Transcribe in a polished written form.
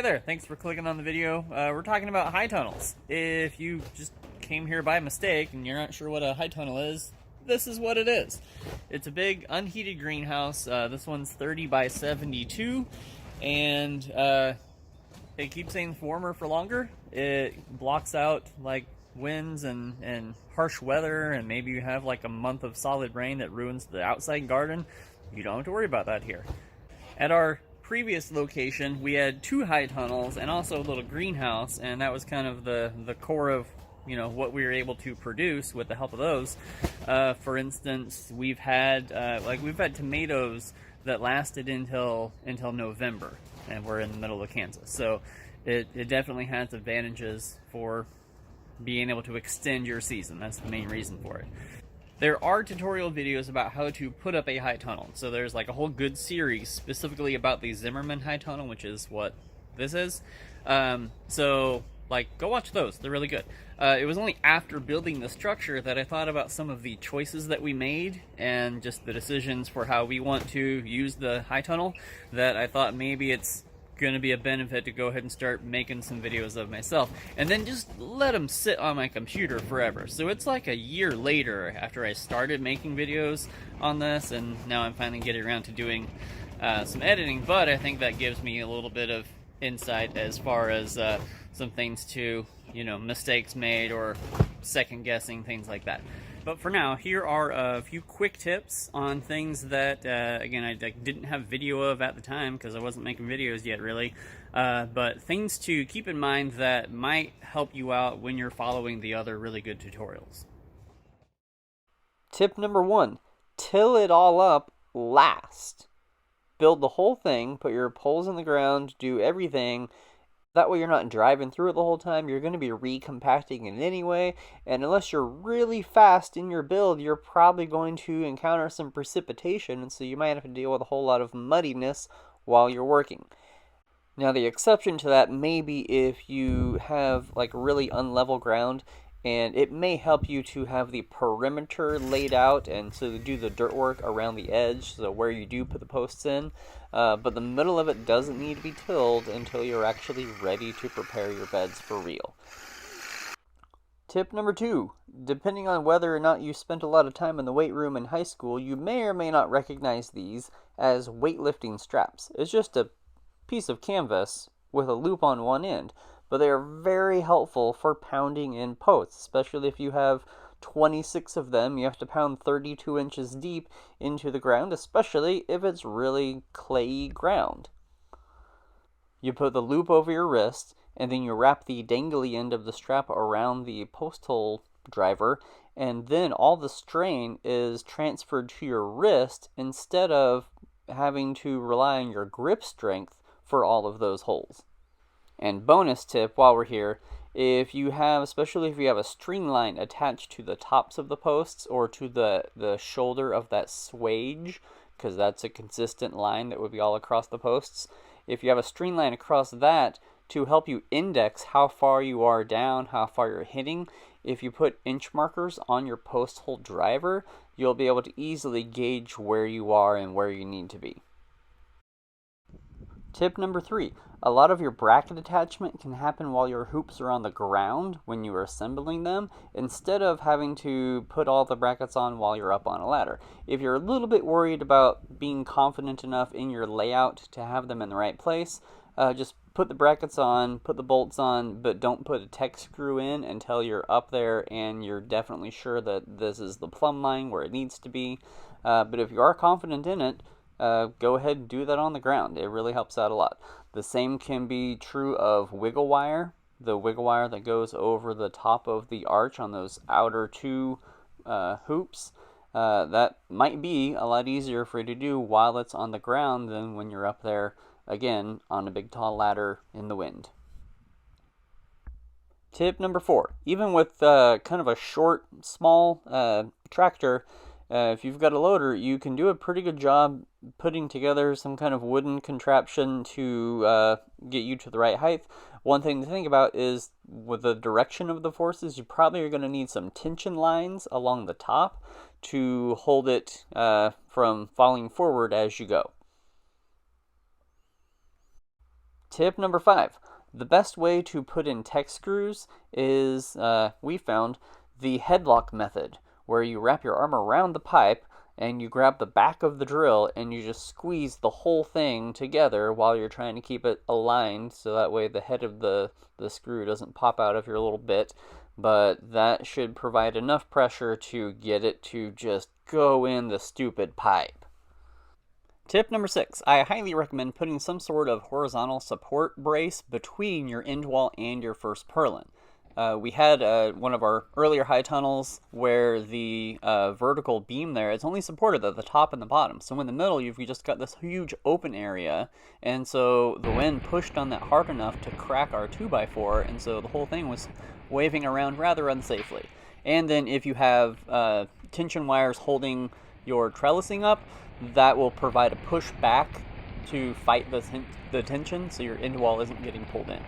there, thanks for clicking on the video. We're talking about high tunnels. If you just came here by mistake and you're not sure what a high tunnel is, this is what it is. It's a big unheated greenhouse. This one's 30 by 72, and it keeps things warmer for longer. It blocks out like winds and harsh weather, and maybe you have like a month of solid rain that ruins the outside garden. You don't have to worry about that here. At our previous location, we had 2 high tunnels and also a little greenhouse, and that was kind of the core of what we were able to produce with the help of those. For instance, we've had tomatoes that lasted until November, and we're in the middle of Kansas, so it definitely has advantages for being able to extend your season. That's the main reason for it. There are tutorial videos about how to put up a high tunnel. So there's like a whole good series specifically about the Zimmerman high tunnel, which is what this is. So go watch those. They're really good. It was only after building the structure that I thought about some of the choices that we made and just the decisions for how we want to use the high tunnel that I thought maybe it's going to be a benefit to go ahead and start making some videos of myself, and then just let them sit on my computer forever. So it's like a year later after I started making videos on this, and now I'm finally getting around to doing some editing, but I think that gives me a little bit of insight as far as some things to, mistakes made or second guessing, things like that. But for now, here are a few quick tips on things that, again, I didn't have video of at the time because I wasn't making videos yet, really. But things to keep in mind that might help you out when you're following the other really good tutorials. Tip number 1, till it all up last. Build the whole thing, put your poles in the ground, do everything. That way you're not driving through it the whole time. You're going to be recompacting it anyway, and unless you're really fast in your build, you're probably going to encounter some precipitation, and so you might have to deal with a whole lot of muddiness while you're working. Now, the exception to that may be if you have really unlevel ground, and it may help you to have the perimeter laid out and so do the dirt work around the edge, so where you do put the posts in. But the middle of it doesn't need to be tilled until you're actually ready to prepare your beds for real. Tip number 2, depending on whether or not you spent a lot of time in the weight room in high school, you may or may not recognize these as weightlifting straps. It's just a piece of canvas with a loop on one end, but they are very helpful for pounding in posts, especially if you have 26 of them. You have to pound 32 inches deep into the ground, especially if it's really clayey ground. You put the loop over your wrist, and then you wrap the dangly end of the strap around the post hole driver, and then all the strain is transferred to your wrist instead of having to rely on your grip strength for all of those holes. And bonus tip while we're here, especially if you have a string line attached to the tops of the posts or to the shoulder of that swage, because that's a consistent line that would be all across the posts. If you have a string line across that to help you index how far you are down, how far you're hitting, if you put inch markers on your post hole driver, you'll be able to easily gauge where you are and where you need to be. Tip number 3, a lot of your bracket attachment can happen while your hoops are on the ground when you are assembling them, instead of having to put all the brackets on while you're up on a ladder. If you're a little bit worried about being confident enough in your layout to have them in the right place, just put the brackets on, put the bolts on, but don't put a tech screw in until you're up there and you're definitely sure that this is the plumb line where it needs to be. But if you are confident in it, go ahead and do that on the ground. It really helps out a lot. The same can be true of wiggle wire, the wiggle wire that goes over the top of the arch on those outer 2 hoops. That might be a lot easier for you to do while it's on the ground than when you're up there, again, on a big tall ladder in the wind. Tip number 4, even with kind of a short, small tractor, if you've got a loader, you can do a pretty good job putting together some kind of wooden contraption to get you to the right height. One thing to think about is with the direction of the forces, you probably are going to need some tension lines along the top to hold it from falling forward as you go. Tip number 5. The best way to put in tech screws is, we found, the headlock method, where you wrap your arm around the pipe and you grab the back of the drill and you just squeeze the whole thing together while you're trying to keep it aligned, so that way the head of the screw doesn't pop out of your little bit. But that should provide enough pressure to get it to just go in the stupid pipe. Tip number 6. I highly recommend putting some sort of horizontal support brace between your end wall and your first purlin. We had one of our earlier high tunnels where the vertical beam there is only supported at the top and the bottom. So in the middle, you've just got this huge open area, and so the wind pushed on that hard enough to crack our 2x4, and so the whole thing was waving around rather unsafely. And then if you have tension wires holding your trellising up, that will provide a push back to fight the tension, so your end wall isn't getting pulled in.